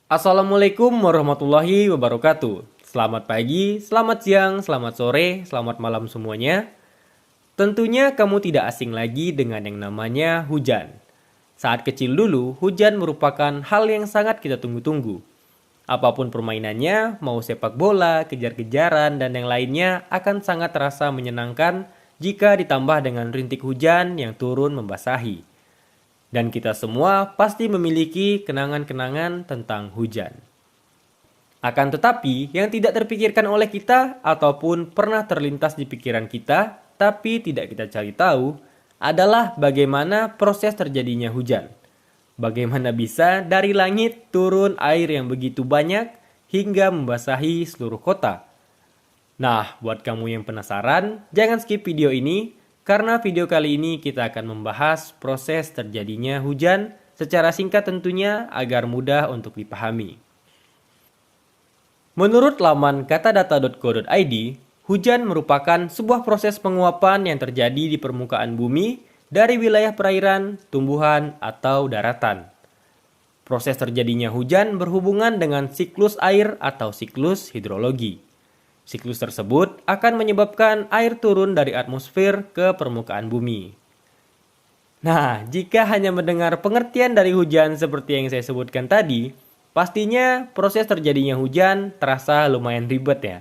Assalamualaikum warahmatullahi wabarakatuh. Selamat pagi, selamat siang, selamat sore, selamat malam semuanya. Tentunya kamu tidak asing lagi dengan yang namanya hujan. Saat kecil dulu, hujan merupakan hal yang sangat kita tunggu-tunggu. Apapun permainannya, mau sepak bola, kejar-kejaran, dan yang lainnya akan sangat terasa menyenangkan jika ditambah dengan rintik hujan yang turun membasahi. Dan kita semua pasti memiliki kenangan-kenangan tentang hujan. Akan tetapi, yang tidak terpikirkan oleh kita ataupun pernah terlintas di pikiran kita, tapi tidak kita cari tahu, adalah bagaimana proses terjadinya hujan. Bagaimana bisa dari langit turun air yang begitu banyak hingga membasahi seluruh kota. Nah, buat kamu yang penasaran, jangan skip video ini, karena video kali ini kita akan membahas proses terjadinya hujan secara singkat tentunya agar mudah untuk dipahami. Menurut laman katadata.co.id, hujan merupakan sebuah proses penguapan yang terjadi di permukaan bumi dari wilayah perairan, tumbuhan, atau daratan. Proses terjadinya hujan berhubungan dengan siklus air atau siklus hidrologi. Siklus tersebut akan menyebabkan air turun dari atmosfer ke permukaan bumi. Nah, jika hanya mendengar pengertian dari hujan seperti yang saya sebutkan tadi, pastinya proses terjadinya hujan terasa lumayan ribet ya.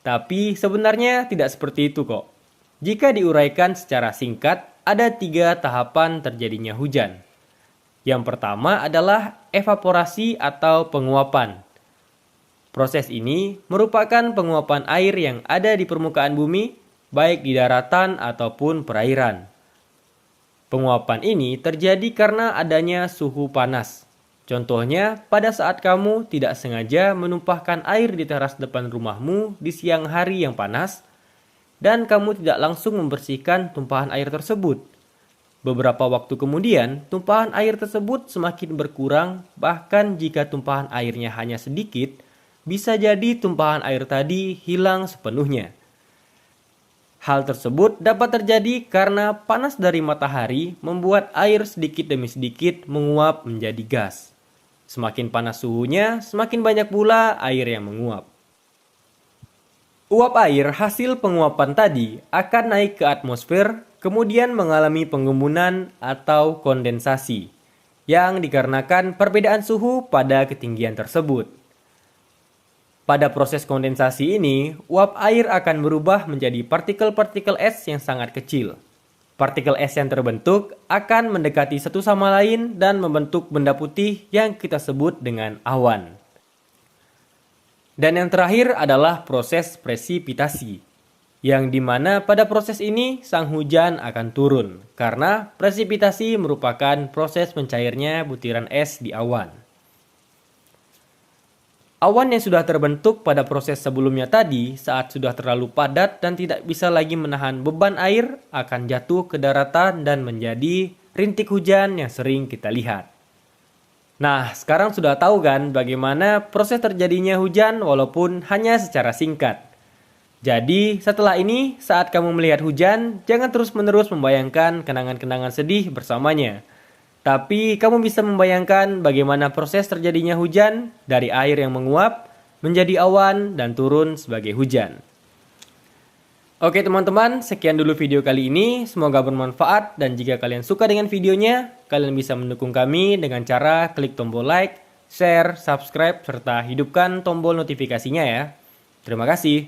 Tapi sebenarnya tidak seperti itu kok. Jika diuraikan secara singkat, ada 3 tahapan terjadinya hujan. Yang pertama adalah evaporasi atau penguapan. Proses ini merupakan penguapan air yang ada di permukaan bumi, baik di daratan ataupun perairan. Penguapan ini terjadi karena adanya suhu panas. Contohnya, pada saat kamu tidak sengaja menumpahkan air di teras depan rumahmu di siang hari yang panas, dan kamu tidak langsung membersihkan tumpahan air tersebut. Beberapa waktu kemudian, tumpahan air tersebut semakin berkurang, bahkan jika tumpahan airnya hanya sedikit, bisa jadi tumpahan air tadi hilang sepenuhnya. Hal tersebut dapat terjadi karena panas dari matahari membuat air sedikit demi sedikit menguap menjadi gas. Semakin panas suhunya, semakin banyak pula air yang menguap. Uap air hasil penguapan tadi akan naik ke atmosfer, kemudian mengalami penggembunan atau kondensasi, yang dikarenakan perbedaan suhu pada ketinggian tersebut. Pada proses kondensasi ini, uap air akan berubah menjadi partikel-partikel es yang sangat kecil. Partikel es yang terbentuk akan mendekati satu sama lain dan membentuk benda putih yang kita sebut dengan awan. Dan yang terakhir adalah proses presipitasi, yang dimana pada proses ini sang hujan akan turun, karena presipitasi merupakan proses mencairnya butiran es di awan. Awan yang sudah terbentuk pada proses sebelumnya tadi saat sudah terlalu padat dan tidak bisa lagi menahan beban air akan jatuh ke daratan dan menjadi rintik hujan yang sering kita lihat. Nah, sekarang sudah tahu kan bagaimana proses terjadinya hujan walaupun hanya secara singkat. Jadi, setelah ini saat kamu melihat hujan, jangan terus-menerus membayangkan kenangan-kenangan sedih bersamanya. Tapi kamu bisa membayangkan bagaimana proses terjadinya hujan dari air yang menguap menjadi awan dan turun sebagai hujan. Oke teman-teman, sekian dulu video kali ini. Semoga bermanfaat dan jika kalian suka dengan videonya, kalian bisa mendukung kami dengan cara klik tombol like, share, subscribe, serta hidupkan tombol notifikasinya ya. Terima kasih.